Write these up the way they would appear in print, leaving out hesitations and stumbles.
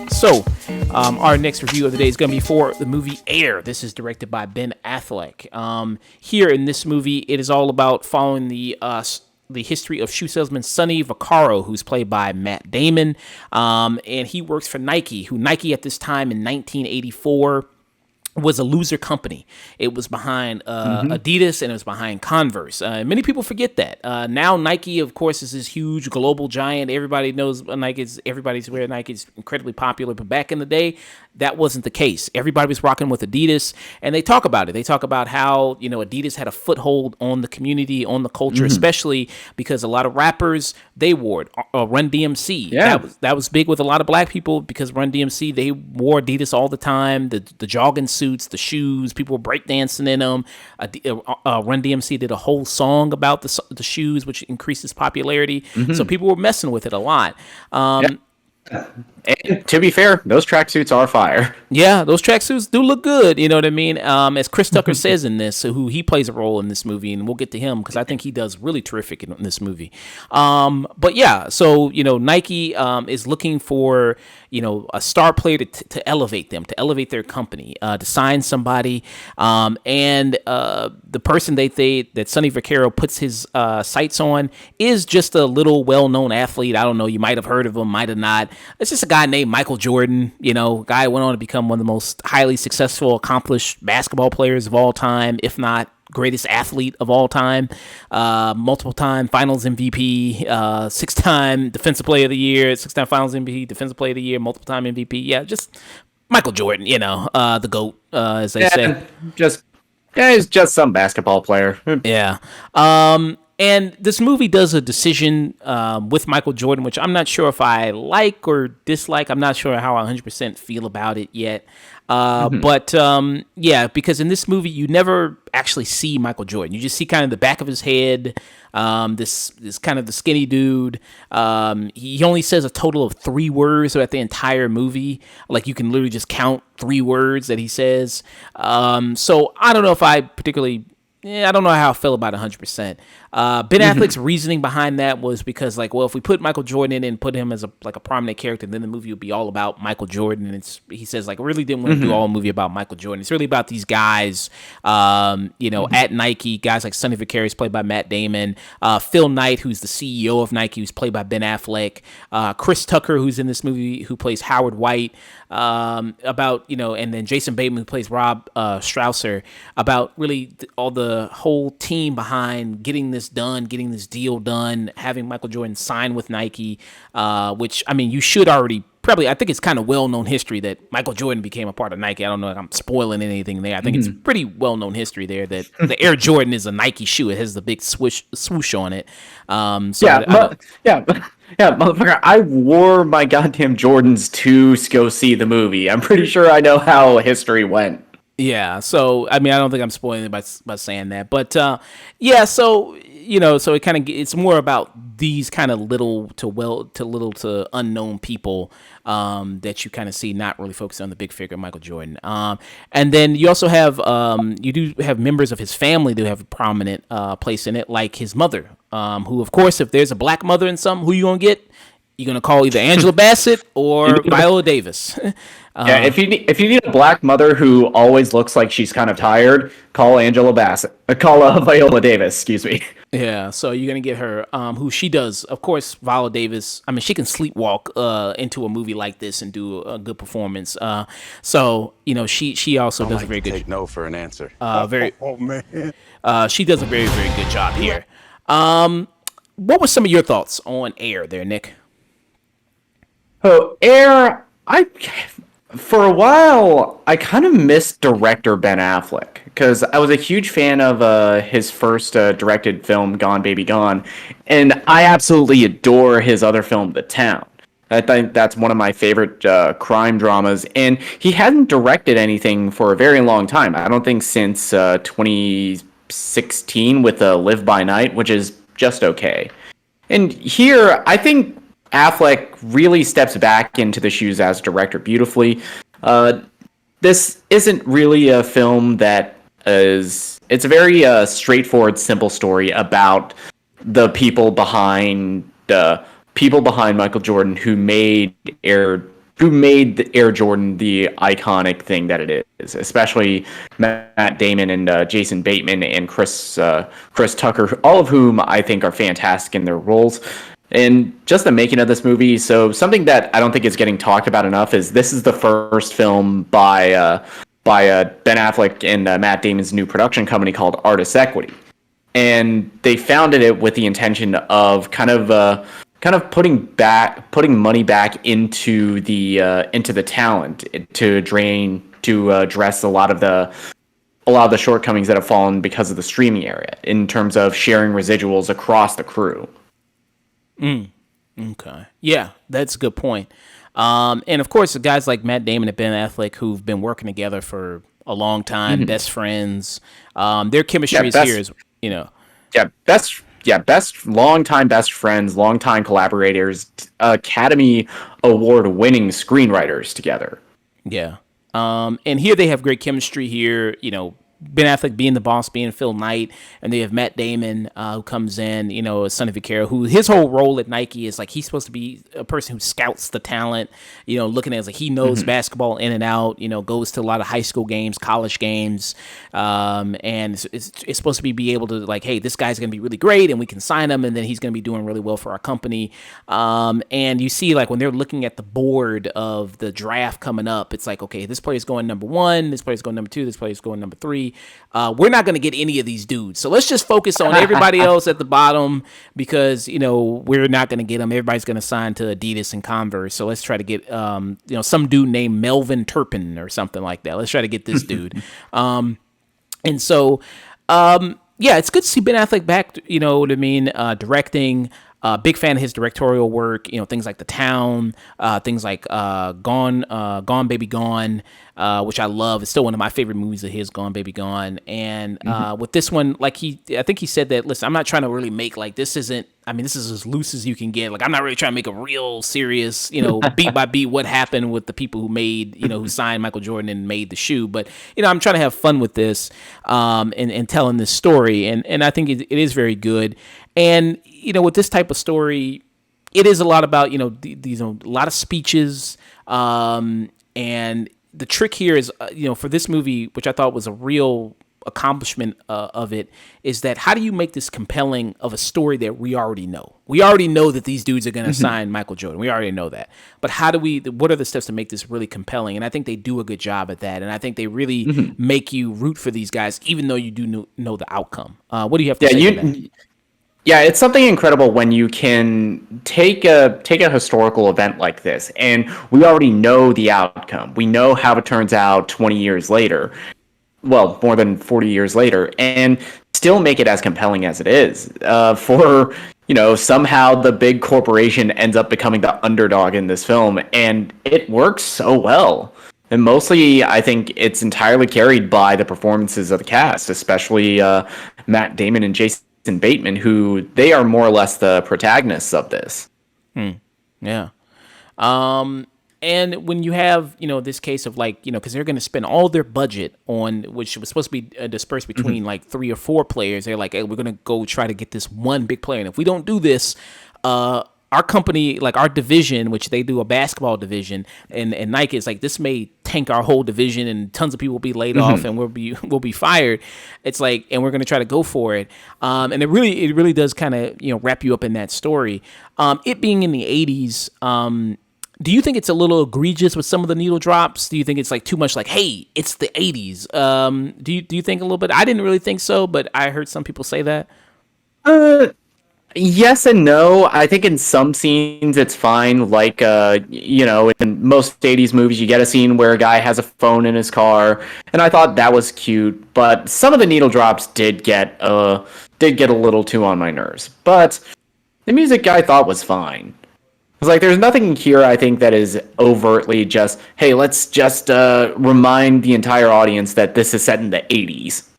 So, our next review of the day is going to be for the movie Air. This is directed by Ben Affleck. Here in this movie, it is all about following the history of shoe salesman Sonny Vaccaro, who's played by Matt Damon, and he works for Nike, who Nike at this time in 1984 was a loser company. It was behind Adidas and it was behind Converse. Many people forget that. Now Nike, of course, is this huge global giant. Everybody knows Nike. Everybody's wearing Nike. It's incredibly popular. But back in the day, that wasn't the case. Everybody was rocking with Adidas, and they talk about it. They talk about how Adidas had a foothold on the community, on the culture, especially because a lot of rappers they wore it. Run DMC. Yeah. That was big with a lot of black people because Run DMC they wore Adidas all the time. The jogging suits, the shoes, people were breakdancing in them. Run DMC did a whole song about the shoes, which increased its popularity. So people were messing with it a lot. And to be fair, those tracksuits are fire. Yeah, those tracksuits do look good. You know what I mean? As Chris Tucker says in this, who he plays a role in this movie, and we'll get to him because I think he does really terrific in this movie. But yeah, so Nike is looking for a star player to elevate them, to elevate their company, to sign somebody, and the person that Sonny Vaccaro puts his sights on is just a little well-known athlete. I don't know, you might have heard of him, might have not. It's just a guy named Michael Jordan. Guy went on to become one of the most highly successful, accomplished basketball players of all time, if not greatest athlete of all time, multiple-time Finals MVP, 6-time Defensive Player of the Year, 6-time Finals MVP, Defensive Player of the Year, multiple-time MVP. Yeah, just Michael Jordan, the GOAT, as they say. He's just some basketball player. Yeah. And this movie does a decision with Michael Jordan, which I'm not sure if I like or dislike. I'm not sure how I 100% feel about it yet. But because in this movie, you never actually see Michael Jordan. You just see kind of the back of his head, this kind of the skinny dude. He only says a total of 3 words throughout the entire movie. Like you can literally just count 3 words that he says. So I don't know if I particularly... I don't know how I feel about it 100%. Ben Affleck's reasoning behind that was because, if we put Michael Jordan in and put him as a prominent character, then the movie would be all about Michael Jordan. And he says, I really didn't want to do all a movie about Michael Jordan. It's really about these guys, at Nike, guys like Sonny Vaccaro, played by Matt Damon, Phil Knight, who's the CEO of Nike, who's played by Ben Affleck, Chris Tucker, who's in this movie, who plays Howard White, and then Jason Bateman, who plays Rob Strausser, about really all the whole team behind getting this done, getting this deal done, having Michael Jordan sign with Nike, which, you should already probably, I think it's kind of well-known history that Michael Jordan became a part of Nike. I don't know if I'm spoiling anything there. I think it's pretty well-known history there that the Air Jordan is a Nike shoe. It has the big swoosh on it. Motherfucker, I wore my goddamn Jordans to go see the movie. I'm pretty sure I know how history went. Yeah, so I don't think I'm spoiling it by saying that, but so so it kind of it's more about these kind of little to unknown people that you kind of see, not really focused on the big figure Michael Jordan. And then you also have you do have members of his family that have a prominent place in it, like his mother, who of course, if there's a black mother in something, who you gonna get? You're gonna call either Angela Bassett or Viola Davis. If you need a black mother who always looks like she's kind of tired, call Angela Bassett. Call Viola Davis. Excuse me. Yeah, so you're gonna get her, who she does, of course. Viola Davis. She can sleepwalk into a movie like this and do a good performance. So she also does a very good. Take no for an answer. She does a very, very good job here. What were some of your thoughts on Air there, Nick? Oh, Air, for a while, I kind of missed director Ben Affleck, because I was a huge fan of his first directed film, Gone Baby Gone, and I absolutely adore his other film, The Town. I think that's one of my favorite crime dramas, and he hadn't directed anything for a very long time. I don't think since 2016 with Live by Night, which is just okay. And here, I think Affleck really steps back into the shoes as director beautifully. this isn't really a film that is. It's a very straightforward, simple story about the people behind Michael Jordan who made the Air Jordan the iconic thing that it is, especially Matt Damon and Jason Bateman and Chris Tucker, all of whom I think are fantastic in their roles. And just the making of this movie, so something that I don't think is getting talked about enough is this is the first film by Ben Affleck and Matt Damon's new production company called Artist Equity, and they founded it with the intention of kind of putting money back into the talent to address a lot of the shortcomings that have fallen because of the streaming area in terms of sharing residuals across the crew. Okay. Yeah, that's a good point. And of course, the guys like Matt Damon and Ben Affleck, who've been working together for a long time, best friends. Their chemistry is here, longtime best friends, longtime collaborators, Academy Award winning screenwriters together. Yeah. And here they have great chemistry here, Ben Affleck being the boss, being Phil Knight, and they have Matt Damon who comes in, Sonny Vaccaro, who his whole role at Nike is like he's supposed to be a person who scouts the talent, looking at it as like he knows basketball in and out, goes to a lot of high school games, college games, and it's supposed to be able to like, hey, this guy's going to be really great, and we can sign him, and then he's going to be doing really well for our company. And you see, like when they're looking at the board of the draft coming up, it's like, okay, this player's going number 1, this player's going number 2, this player's going number 3. We're not going to get any of these dudes. So let's just focus on everybody else at the bottom because, we're not going to get them. Everybody's going to sign to Adidas and Converse. So let's try to get, some dude named Melvin Turpin or something like that. Let's try to get this dude. And so, yeah, it's good to see Ben Affleck back, what I mean, directing. Big fan of his directorial work, things like The Town, things like Gone Baby Gone, which I love. It's still one of my favorite movies of his, Gone Baby Gone. And with this one, like I think he said that, listen, I'm not trying to really make like, this is as loose as you can get. Like, I'm not really trying to make a real serious, beat by beat what happened with the people who made, who signed Michael Jordan and made the shoe. But, I'm trying to have fun with this and telling this story. And I think it is very good. And, with this type of story, it is a lot about, these a lot of speeches. And the trick here is, for this movie, which I thought was a real accomplishment of it, is that how do you make this compelling of a story that we already know? We already know that these dudes are going to sign Michael Jordan. We already know that. But what are the steps to make this really compelling? And I think they do a good job at that. And I think they really make you root for these guys, even though you do know the outcome. What do you have to say to that? Yeah, it's something incredible when you can take a historical event like this, and we already know the outcome. We know how it turns out 20 years later, well, more than 40 years later, and still make it as compelling as it is. Somehow the big corporation ends up becoming the underdog in this film, and it works so well. And mostly, I think it's entirely carried by the performances of the cast, especially Matt Damon and Jason Bateman, who they are more or less the protagonists of this. Yeah. And when you have, this case of like, because they're going to spend all their budget on, which was supposed to be dispersed between like 3 or 4 players. They're like, hey, we're going to go try to get this one big player. And if we don't do this, our company, like our division, which they do a basketball division, and Nike is like, this may tank our whole division, and tons of people will be laid off, and we'll be fired. It's like, and we're going to try to go for it. And it really does kind of wrap you up in that story. It being in the 80s, do you think it's a little egregious with some of the needle drops? Do you think it's like too much? Like, hey, it's the 80s. Do you think a little bit? I didn't really think so, but I heard some people say that. Yes and no. I think in some scenes it's fine. Like, in most 80s movies, you get a scene where a guy has a phone in his car, and I thought that was cute. But some of the needle drops did get a little too on my nerves. But the music I thought was fine. It's like there's nothing here I think that is overtly just, hey, let's just remind the entire audience that this is set in the 80s.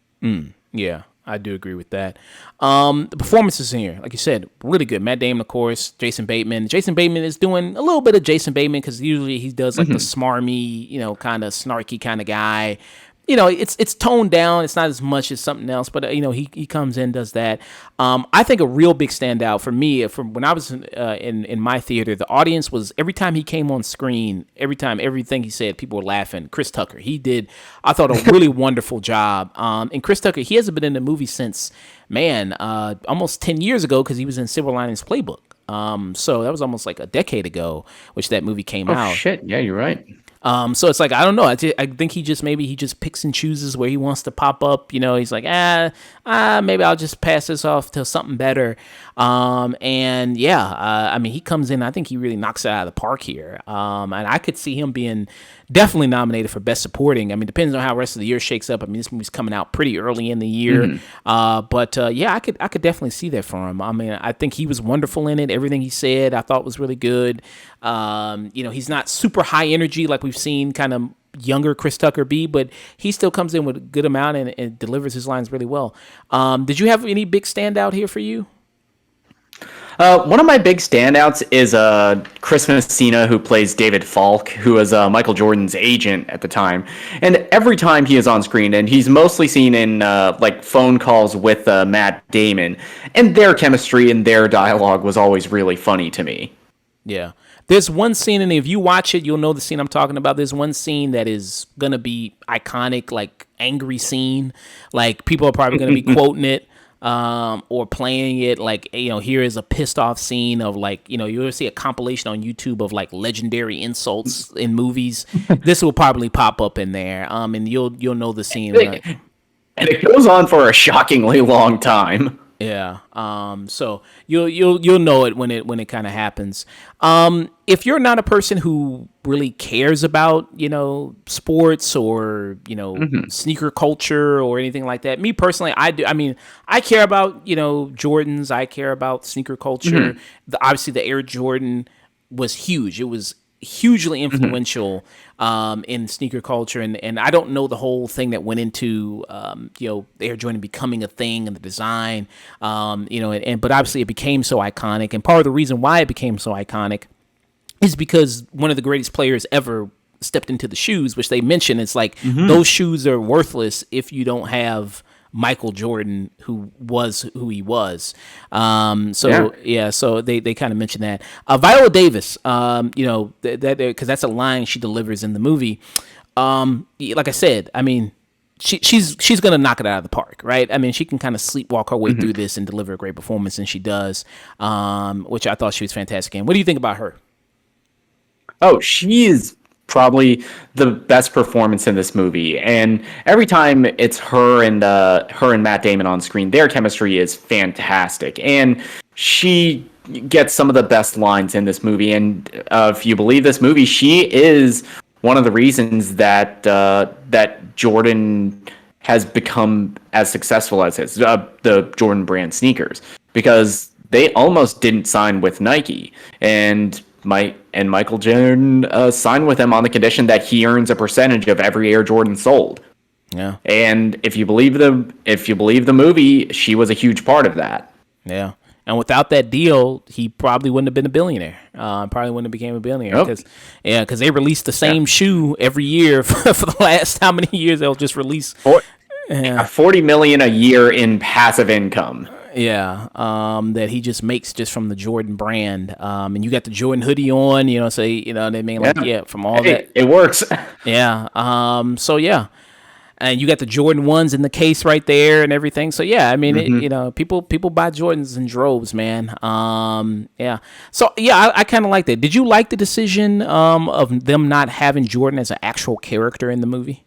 Yeah. I do agree with that. The performances in here, like you said, really good. Matt Damon, of course, Jason Bateman. Jason Bateman is doing a little bit of Jason Bateman because usually he does like the Hmm. smarmy, kind of snarky kind of guy. It's toned down. It's not as much as something else, but he comes in, does that. I think a real big standout for me from when I was in my theater, the audience was every time he came on screen, every time everything he said, people were laughing. Chris Tucker, he did, I thought, a really wonderful job. And Chris Tucker, he hasn't been in the movie since almost 10 years ago because he was in Silver Linings Playbook. So that was almost like a decade ago, which that movie came Oh out. shit! Yeah, you're right. So it's like I don't know. I think he just picks and chooses where he wants to pop up. He's like maybe I'll just pass this off to something better. And yeah, I mean he comes in. I think he really knocks it out of the park here. And I could see him being definitely nominated for best supporting. I mean depends on how the rest of the year shakes up. I mean this movie's coming out pretty early in the year. But yeah, I could definitely see that for him. I mean I think he was wonderful in it. Everything he said I thought was really good. He's not super high energy like we've seen kind of younger Chris Tucker be, but he still comes in with a good amount and delivers his lines really well. Did you have any big standout here for you? One of my big standouts is Chris Messina, who plays David Falk, who was Michael Jordan's agent at the time. And every time he is on screen, and he's mostly seen in like phone calls with Matt Damon, and their chemistry and their dialogue was always really funny to me. Yeah. There's one scene, and if you watch it, you'll know the scene I'm talking about. There's one scene that is gonna be iconic, like angry scene. Like people are probably gonna be quoting it, or playing it. Like here is a pissed off scene of like you'll see a compilation on YouTube of like legendary insults in movies. This will probably pop up in there, and you'll know the scene. And it goes on for a shockingly long time. Yeah. So you'll know it when it kind of happens. If you're not a person who really cares about sports or sneaker culture or anything like that, me personally, I do. I mean, I care about Jordans. I care about sneaker culture. Obviously, the Air Jordan was huge. It was hugely influential in sneaker culture, and I don't know the whole thing that went into Air Jordan becoming a thing and the design, but obviously it became so iconic, and part of the reason why it became so iconic is because one of the greatest players ever stepped into the shoes, which they mention. It's like those shoes are worthless if you don't have Michael Jordan, who was who he was. So they kind of mention that. Viola Davis, that because that's a line she delivers in the movie. Like I said, I mean, she's gonna knock it out of the park, right? I mean, she can kind of sleepwalk her way through this and deliver a great performance, and she does, which I thought she was fantastic in. What do you think about her? Oh, she is probably the best performance in this movie, and every time it's her and Matt Damon on screen, their chemistry is fantastic, and she gets some of the best lines in this movie. And if you believe this movie, she is one of the reasons that that Jordan has become as successful as his the Jordan brand sneakers, because they almost didn't sign with Nike, and Michael Jordan signed with him on the condition that he earns a percentage of every Air Jordan sold. Yeah, And if you believe the movie, she was a huge part of that. yeah. And without that deal, he probably wouldn't have been a billionaire. Probably wouldn't have became a billionaire Nope. because they released the same shoe every year for the last how many years they'll just release. For, 40 million a year in passive income. Yeah, that he just makes just from the Jordan brand. And you got the Jordan hoodie on, so they mean like from all that. It works. Yeah. So yeah. And you got the Jordan ones in the case right there and everything. So yeah, I mean, people buy Jordans in droves, man. Yeah. So yeah, I kind of like that. Did you like the decision of them not having Jordan as an actual character in the movie?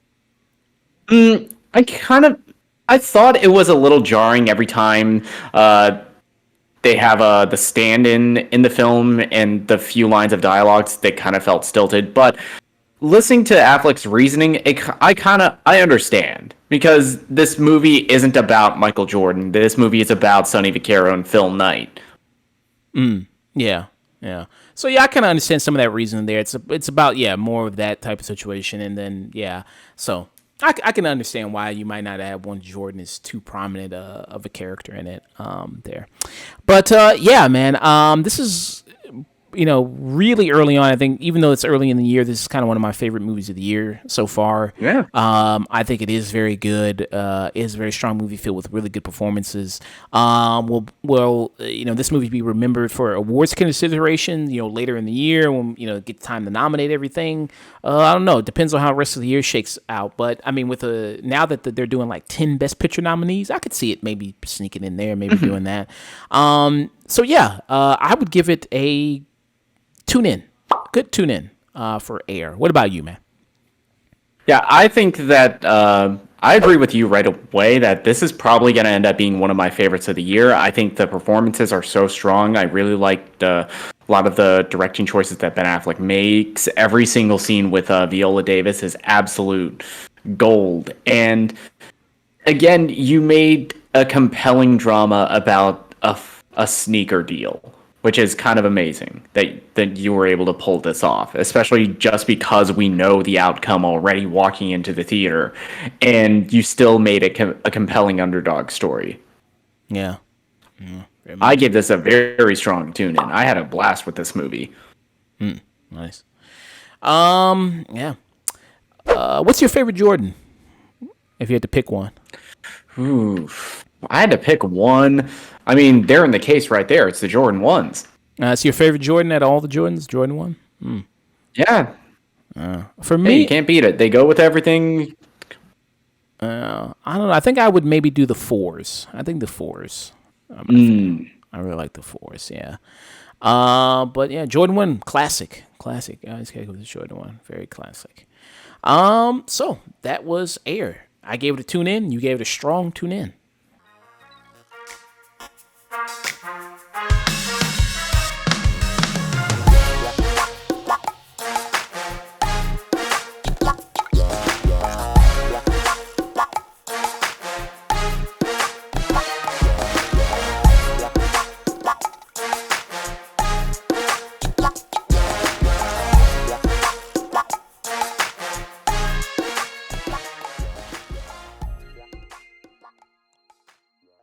I thought it was a little jarring every time they have the stand-in in the film, and the few lines of dialogues that kind of felt stilted. But listening to Affleck's reasoning, I understand, because this movie isn't about Michael Jordan. This movie is about Sonny Vaccaro and Phil Knight. Yeah, yeah. So yeah, I kind of understand some of that reasoning there. It's about more of that type of situation, and then yeah. So I can understand why you might not have one Jordan is too prominent of a character in it there. But yeah, man, this is really early on. I think even though it's early in the year, this is kind of one of my favorite movies of the year so far. Yeah. I think it is very good. It is a very strong movie filled with really good performances. This movie be remembered for awards consideration, later in the year when, get time to nominate everything. I don't know. It depends on how the rest of the year shakes out. But I mean, now that they're doing like 10 Best Picture nominees, I could see it maybe sneaking in there, maybe doing that. So yeah, I would give it a tune in. Good tune in for Air. What about you, man? Yeah, I think that I agree with you right away that this is probably going to end up being one of my favorites of the year. I think the performances are so strong. I really liked a lot of the directing choices that Ben Affleck makes. Every single scene with Viola Davis is absolute gold. And again, you made a compelling drama about a sneaker deal, which is kind of amazing that you were able to pull this off, especially just because we know the outcome already walking into the theater, and you still made it a compelling underdog story. Yeah. I give this a very strong tune in. I had a blast with this movie. Nice. Yeah. What's your favorite Jordan? If you had to pick one. Ooh, I had to pick one. I mean, they're in the case right there. It's the Jordan 1s. It's your favorite Jordan out of all the Jordans? Jordan 1? Yeah. For Hey, me, you can't beat it. They go with everything. I don't know. I think I would maybe do the 4s. I think the 4s. I really like the 4s, yeah. But yeah, Jordan 1, classic. Classic. I just gotta go with the Jordan 1. Very classic. So that was Air. I gave it a tune in. You gave it a strong tune in.